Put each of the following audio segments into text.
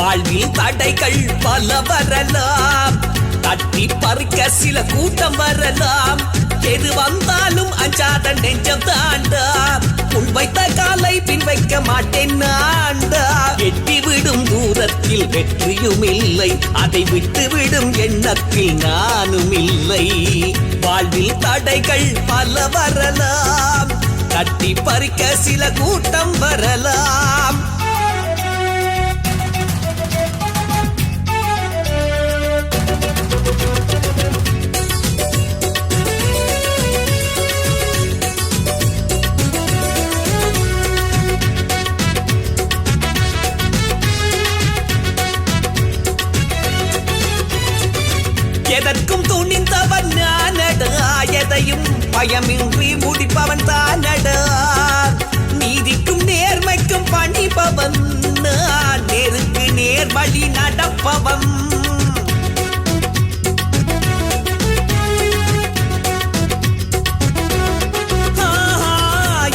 வாழ்வில் தடைகள் பல வரலாம், தட்டி பறிக்க சில கூட்டம் வரலாம். எது வந்தாலும் அஞ்சாத நெஞ்சம் தாண்டா, முன் வைத்த காலை பின் வைக்க மாட்டேன் நான்டா. எட்டிவிடும் தூரத்தில் வெற்றியும் இல்லை, அதை விட்டுவிடும் எண்ணத்தில் நானும் இல்லை. வாழ்வில் தடைகள் பல வரலாம், தட்டி பறிக்க சில கூட்டம் வரலாம். எதற்கும் துணிந்தவன் நானடா, எதையும் பயமின்றி முடிப்பவன் தானடா. நீதிக்கும் நேர்மைக்கும் பணிபவன் நான், நேருக்கு நேர் வழி நடப்பவன்.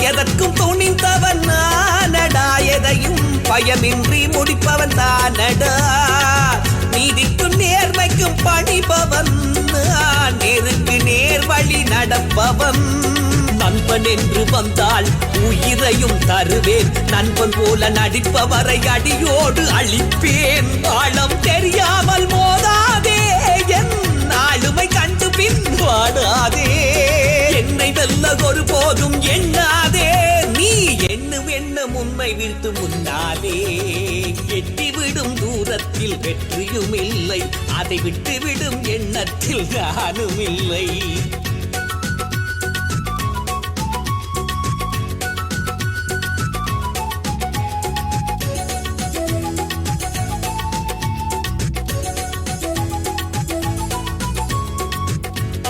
எதற்கும் துணிந்தவன் நானடா, எதையும் பயமின்றி முடிப்பவன் தானடா. நீதிக்கும் நேர்மைக்கும் பணிபவன் நான், நேருக்கு நேர் வழி நடப்பவன். நண்பன் என்று வந்தால் உயிரையும் தருவேன், நண்பன் போல நடிப்பவரை அடியோடு அழிப்பேன். ஆழம் தெரியாமல் மோதாதே, என் ஆளுமை கண்டு பின் வாடாதே. என்னை வெல்ல ஒரு போதும் எண்ணாதே, நீ எண்ணும் எண்ணம் உண்மை வீழ்த்து முன்னாலே. எட்டிவிடும் தூரத்தில் வெற்றியும் இல்லை, அதை விட்டுவிடும் எண்ணத்தில் நானும் இல்லை.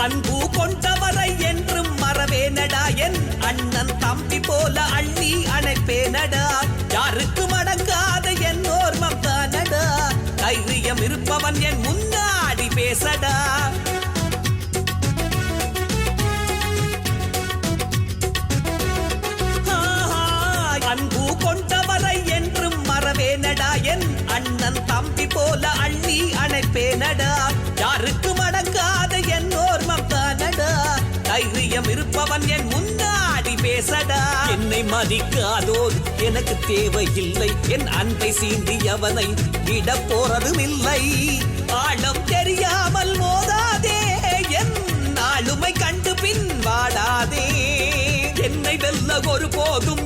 அன்பு கொண்டவரை என்றும் மறவேனடா, என் அண்ணன் தம்பி போல அள்ளி அணைப்பேனடா. யாருக்கு மடங்காத என் ஓர்மம் தானடா, தைரியம் இருப்பவன் என் முன்னாடி பேசடா. அன்பு கொண்டவரை என்றும் மறவேனடா, என் அண்ணன் தம்பி போல அள்ளி அணைப்பேனடா. யாருக்கு மடங்காத என் ஓர்மம் தானடா, தைரியம் இருப்பவன் என் முன்னாடி பேசடா. என்னை மதிக்காதோர் எனக்கு தேவையில்லை, என் அன்பை சீண்டியவனை விட போறதும் இல்லை. ஆழம் தெரியாமல் மோதாதே, என் ஆளுமை கண்டு பின் வாடாதே. என்னை வெல்ல ஒரு போதும்